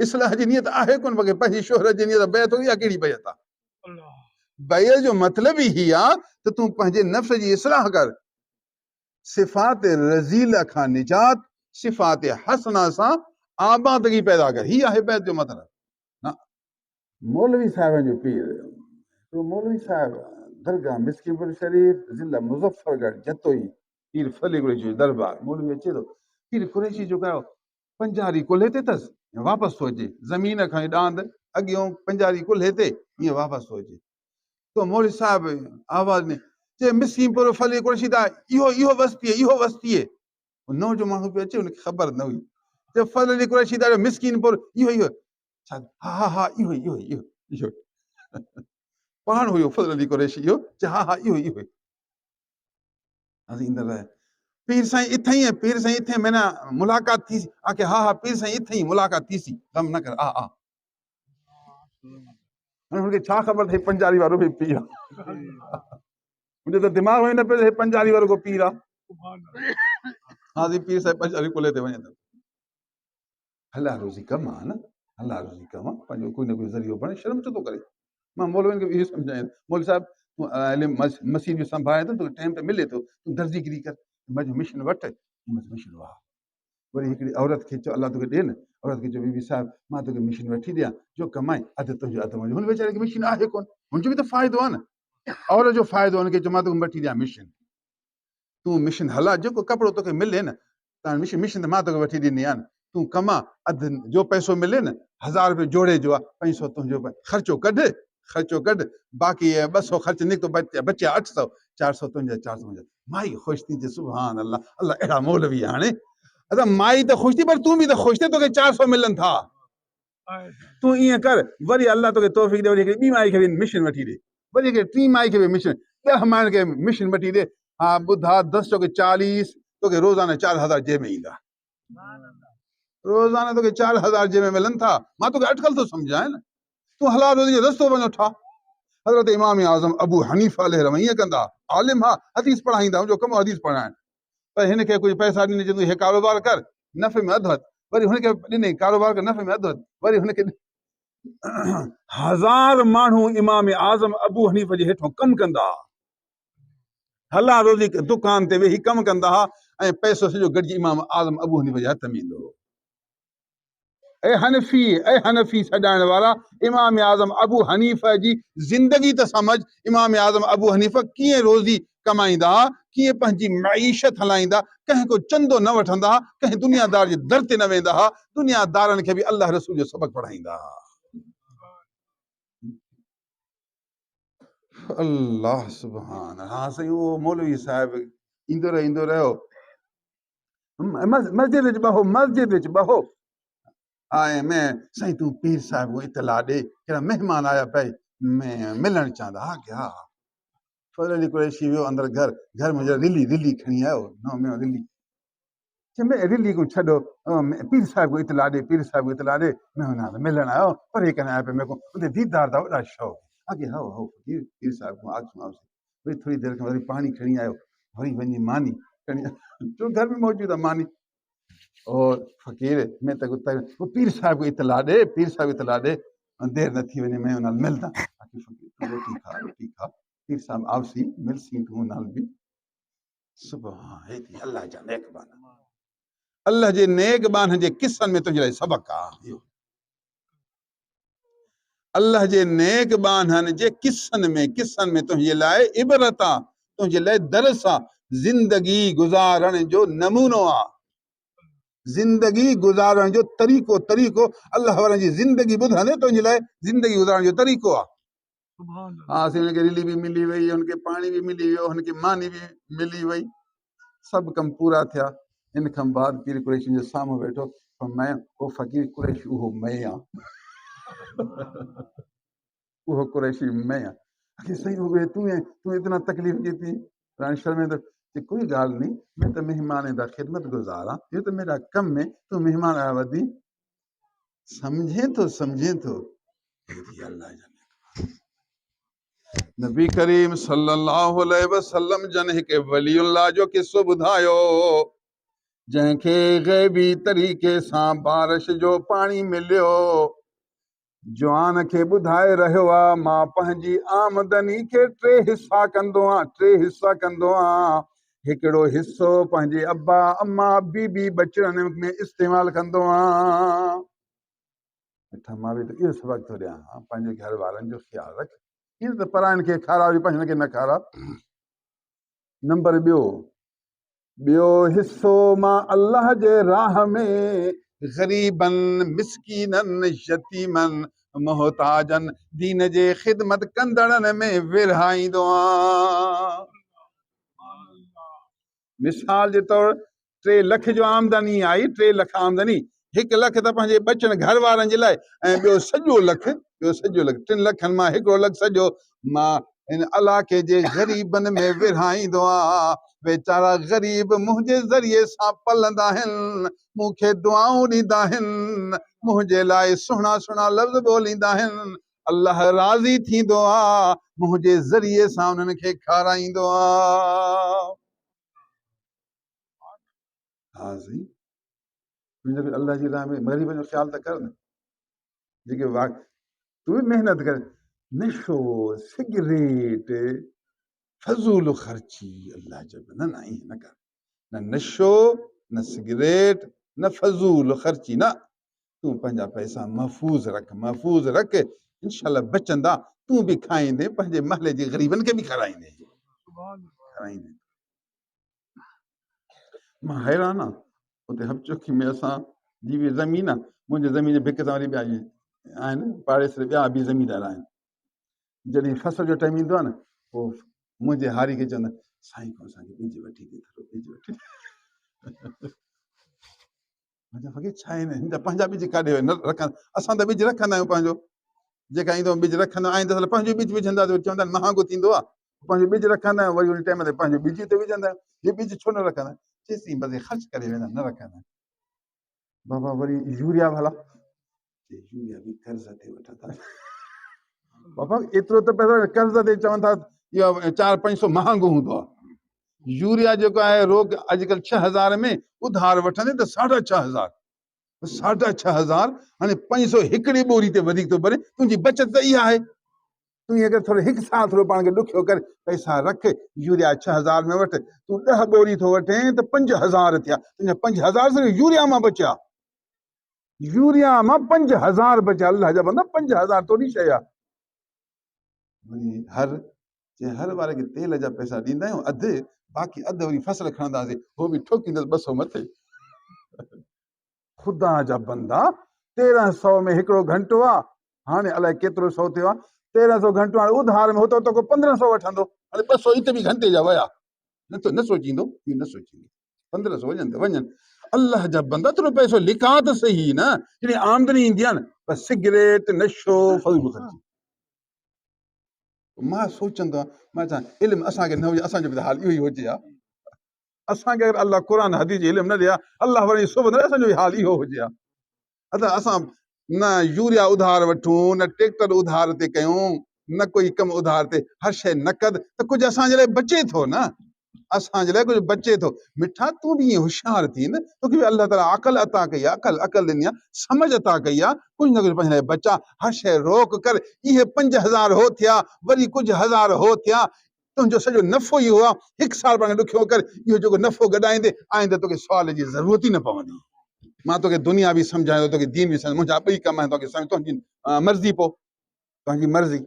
इस्लाह जी नियत आहे कोन बगे पंहिंजी शोहरत जी नियत बैत हुई कहिड़ी बैत आहे बैत जो मतलब ही आहे त तूं पंहिंजे नफ़्स जी इस्लाह कर सिफ़ात रज़ीला खां निजात सिफ़ात हसना सां आबादगी पैदा कर ही आहे बैत जो मतलब ना मौलवी साहब जो पीर तो मौलवी साहब दरगाह मिस्कीपुर शरीफ ज़िला मुज़फ्फरगढ़ जतोई पीर फली कुरैशी दरबार मौलवी अचे थो पीर कुरैशी जो कयो पंजारी कुल्हे ते अथसि वापसि थो अचे ज़मीन खां ॾांद अॻियों पंजारी कुल्हे ते ईअं वापसि थो अचे तो मौलवी साहब आवाज़ में चए मिस्कीपुर फली कुरैशी दा इहो वस्ती आहे नौ जो माण्हू पियो अचे हुनखे ख़बर न हुई चए फली कुरैशी दा मिस्कीनपुर इहो छा हा इहो पाण हुयो फज़ल अली कुरैशी इहो चए हा इहो ईंदड़ रहे पीर साईं इथे ही है पीर साईं इथे मैंने मुलाकात थी आके हा पीर साईं इथे ही मुलाकात थी सी गम न कर हुनखे छा ख़बर अथई पंजारी वारो बि पीर आहे मुंहिंजो त दिमाग़ में न पियो पंजारी वारो को पीर आहे हाज़ी पीर साहिब पंजारी कुल्हे ते वञे थो हला रोज़ी कम आहे न हला रोज़ी कम आहे पंहिंजो कोई न कोई ज़रियो बणे शर्म छो थो करे मां मौलवियुनि खे इहो सम्झायां मौलवी साहिब तूं मसीह जो संभाले थो तोखे टाइम त मिले थो तूं दर्जीगिरी कर मुंहिंजो मिशन वठ मिशन वाह वरी हिकिड़ी औरत खे चओ अलाह तोखे ॾिए न औरत खे चओ बीबी साहिब मां तोखे मिशन वठी ॾियां जो कमाए अधु तुंहिंजो अधु मुंहिंजो हुन वीचारे खे मिशन आहे कोन हुनजो बि त फ़ाइदो आहे न औरत जो फ़ाइदो हुनखे चओ मां तोखे वठी ॾियां मिशन तूं मिशन हला जेको कपिड़ो तोखे मिले न त मिशन त मां तोखे वठी ॾिनी आहे न तूं कमा अधु जो पैसो मिले न 1000 रुपयो जोड़े जो आहे 500 तुंहिंजो ख़र्चो कढ बाक़ी 200 ख़र्च निकितो बचे 800 400 तुंहिंजा 400 मुंहिंजा माई ख़ुशि थी चए सुभान अल्लाह अल्लाह अहिड़ा मौलवी हाणे अदा माई त ख़ुशि थी पर तूं बि त ख़ुशि थिए तोखे 400 मिलनि था तूं ईअं कर वरी अल्लाह तोखे तौफ़ीक़ ॾे वरी हिकिड़ी ॿी माई खे बि मिशन वठी ॾे वरी हिकिड़ी टी माई खे बि मिशन 10 माइनि खे मिशन वठी ॾे हा ॿुधा 10 चौके 40 तोखे रोज़ाना 4000 जेब में ईंदा रोज़ाना तोखे 4000 जेब में मिलनि था मां तोखे अटकल थो सम्झाए न तूं हलाल रोज़ी जो रस्तो वञो ठा हज़रत इमाम आज़म अबू हनीफ़ा अलैहि रहम ईअं कंदा आलिम हा हदीस पढ़ाईंदा हुनजो कमु हदीस पढ़ाइण पर हिनखे कुझु पैसा ॾिने चवंदो हे कारोबार कर नफ़े में अधु वरी हुनखे ॾिने कारोबार कर नफ़े में अधु वरी हुनखे 1000 माण्हू इमाम आज़म अबू हनीफ़ा जे हेठों कमु कंदा हला रोज़ी दुकान ते वेही कमु कंदा हुआ ऐं पैसो सॼो गॾिजी इमाम आज़म अबू हनीफ़ा जे हथ में ईंदो हो ऐं हनफ़ी छॾाइण वारा इमाम आज़म अबू हनीफ़ा जी ज़िंदगी त समझ इमाम आज़म अबू हनीफ़ा कीअं रोज़ी कमाईंदा कीअं पंहिंजी मईशत हलाईंदा कंहिं को चंदो न वठंदा कंहिं दुनियादार जे दर ते न वेंदा हुआ दुनियादारनि खे बि अल्लाह रसूल जो सबक़ पढ़ाईंदा अल्लाह सुभान हा साईं उहो मौलवी साहिब ईंदो रहियो मस्जिद विच बहो आए मैं साईं तूं पीर साहिब को इतला ॾे कहिड़ा महिमान आया पए मैं मिलणु चवंदा हा क्या फज़ल अली कुरैशी वियो अंदरि घर में रिली खणी आयो न में रिली रिली को छॾो पीर साहिब को इतला ॾे मैं हुन मिलण आयो परे करण आया पे मेरे को उते दीदार था वॾा शौक़ आगे हो पीर साहिब को आग वरी थोड़ी देर खां वरी पाणी खणी आयो वरी वञी मानी खणी जो घर में मौजूद आहे मानी और फ़कीर मैं तक वो पीर साहिब को इतला ॾे देर न थी वञे मैं हुन मिलदा फ़कीर रोटी खा पीर साहिब आवसी मिलसी तूं नाल बि सुभान हेती अल्लाह जा नेकबान अल्लाह जे नेकबान जे किस्सनि में तुंहिंजे लाइ सबक़ आहे अल्लाह जे नेकबान जे किस्सनि में तुंहिंजे लाइ इबरत आहे तुंहिंजे लाइ दरस आहे ज़िंदगी गुज़ारण जो नमूनो आहे ज़िंदगी गुज़ारण जो तरीक़ो अल्लाह वारनि जी ज़िंदगी ॿुधंदे तुंहिंजे लाइ ज़िंदगी गुज़ारण जो तरीक़ो आहे हा हुनखे रिली बि मिली वई हुनखे पाणी बि मिली वियो हुनखे मानी बि मिली वई सभु कम पूरा थिया इन खां बाद पीर कुरैशी जे साम्हूं वेठो मैं वो फ़कीर कुरैशी उहो मैं उहो कुरैशी मैं आखिर सही हो गए तू इतना तकलीफ़ दी थी शर्मे तो कोई ॻाल्हि नहीं मैं तो मेहमान दा खिदमत गुज़ार हाँ ये तो मेरा कम में तू मेहमान आया वधी समझे तो अल्लाह नबी करीम सल्लल्लाहु अलैहि वसल्लम जन हिकु वलीउल्लाह जो किस्सो ॿुधायो जंहिंखे ग़ैबी तरीक़े सां बारिश जो पाणी मिलियो, जवान खे ॿुधाए रहियो आहे मां पंहिंजी आमदनी खे 3 हिसा कंदो आहियां, 3 हिसा कंदो आहियां। हिकिड़ो हिसो पंहिंजे अब्बा अम्मा बीबी बचड़नि में इस्तेमालु कंदो आहियां। मां बि त इहो सबक़ थो ॾियां, पंहिंजे घर वारनि जो ख़्यालु रख। ईअं त परायनि खे खारायो, पंहिंजनि खे न खारा। नंबर ॿियो हिसो मां अल्लाह जे राह में ग़रीबनि, मिस्कीननि, यतीमनि, मोहताजनि, दीन जे ख़िदमत कंदड़नि में विरहाईंदो आहियां। मिसाल जे तौर 3 लख जो आमदनी आई, 3 लख आमदनी, 1 लख त पंहिंजे बचनि घर वारनि जे लाइ, ऐं ॿियो सॼो लख 3 लखनि मां 1 लख सॼो मां इन इलाइक़े जे ग़रीबनि में विरहाईंदो आहियां। वेचारा ग़रीब मुंहिंजे ज़रिए सां पलंदा आहिनि, मूंखे दुआऊं ॾींदा आहिनि, मुंहिंजे लाइ सुहिणा सुहिणा लफ़्ज़ ॿोलींदा आहिनि। अल्लाह राज़ी थींदो आहे, मुंहिंजे ज़रिए सां उन्हनि खे खाराईंदो आहे। हा साईं, अल्लाह जी राह में ग़रीबनि जो ख़्यालु त कर न। जेके तूं बि महिनत कर। नशो, सिगरेट, फज़ूल ख़र्ची, अल्लाह जा बंदा न ईअं न कर। न नशो, न सिगरेट, न फज़ूल ख़र्ची, न। तूं पंहिंजा पैसा महफ़ूज़ रख, इंशाअल्लाह बचंदा, तूं बि खाईंदे, पंहिंजे महले जे ग़रीबनि खे बि खाराईंदे। मां हैरान आहियां, उते हबचोखी में असां जी बि ज़मीन आहे, मुंहिंजे ज़मीन भिक सां वरी ॿिया आहिनि, पाड़ेसरी ॿिया बि ज़मीनदार आहिनि। जॾहिं फसल जो टाइम ईंदो आहे न, पोइ मुंहिंजे हारी खे चवंदा, साईं को असांखे ॿिज वठी ॾे, ॿिज वठी। छा आहे न, हिन पंहिंजा ॿिज काॾे न रखनि, असां त ॿिज रखंदा आहियूं पंहिंजो, जेका ईंदो ॿिज रखंदा आहियूं, पंहिंजो ॿिज विझंदासीं, चवंदा आहिनि महांगो थींदो आहे, पंहिंजो ॿिज रखंदा आहियूं, वरी उन टाइम ते पंहिंजो ॿिज ते विझंदा आहियूं। हे ॿिज छो न रखंदा? जेसीं बसि ख़र्च करे वेंदा, न रखंदा। बाबा वरी यूरिया भला, यूरिया बि कर्ज़ ते वठंदा। बाबा एतिरो त पैसो कर्ज़ ते चवनि था, इहो 400-500 महांगो हूंदो आहे। यूरिया जेको आहे रोग अॼुकल्ह 6000 में उधार वठंदे त 6500, 6500, हाणे 500 हिकिड़ी ॿोरी ते वधीक थो भरे। तुंहिंजी बचत त इहा आहे। तूं अगरि थोरो 1 साल थोरो पाण खे ॾुखियो करे पैसा रख, यूरिया 6000 में वठि, तूं 10 ॿोरी थो वठें त 5000 थिया, तुंहिंजा 5000 सिर्फ़ु यूरिया मां बचिया। यूरिया मां 5000 बचिया। अल्लाह जा बंदा, 5000 थोरी शइ आहे। हर वारे खे तेल जा पैसा ॾींदा आहियूं, अधु, बाक़ी अधु वरी फसल खणंदासीं, उहो बि ठोकींदसि 200 मथे। ख़ुदा जा बंदा, 1300 में हिकिड़ो घंटो आहे, हाणे अलाए केतिरो सौ थियो आहे, 1300 घंटो हाणे उधार में हो त को 1500 वठंदो, हाणे 200 हिते बि घंटे जा विया। न सोचींदो, इहो न सोचींदो, 1500 वञनि त वञनि। अल्लाह जा बंदा, थोरो पैसो लिका त सही न, जॾहिं आमदनी ईंदी आहे न, बसि सिगरेट, नशो, फज़ूल ख़र्ची। मां सोचंदो आहियां, मां चवां इल्मु असांखे न हुजे, असांजो बि त हाल इहो ई हुजे हा। असांखे अगरि अल्लाह क़ुर हदीस जो इल्मु न ॾिया, अल्लाह वरी सुबुह असांजो बि हाल इहो हुजे हा। असां न यूरिया उधार वठूं, न ट्रैक्टर उधार ते कयूं, न कोई कमु उधार ते, हर शइ नक़द, त कुझु असांजे लाइ बचे थो न, असांजे लाइ कुझु बचे थो। मिठा तूं बि ईअं होशियार थी न, तोखे बि अल्लाह ताला अक़ल अता कई आहे, अक़ल ॾिनी आहे, समझ अता कई आहे, कुझु न कुझु पंहिंजे लाइ बचा। हर शइ रोक कर, इहे 5000 हो थिया, वरी कुझु हज़ार हो थिया, तुंहिंजो सॼो नफ़ो इहो आहे। 1 साल पाण खे ॾुखियो कर, इहो जेको नफ़ो गॾाईंदे आईंदे तोखे सुवाल जी ज़रूरत ई न पवंदी। मां तोखे दुनिया बि सम्झायो, तोखे दीन बि सम्झायो, मुंहिंजा ॿई कम आहिनि, तोखे सम्झ, तुंहिंजी मर्ज़ी, पोइ तुंहिंजी मर्ज़ी।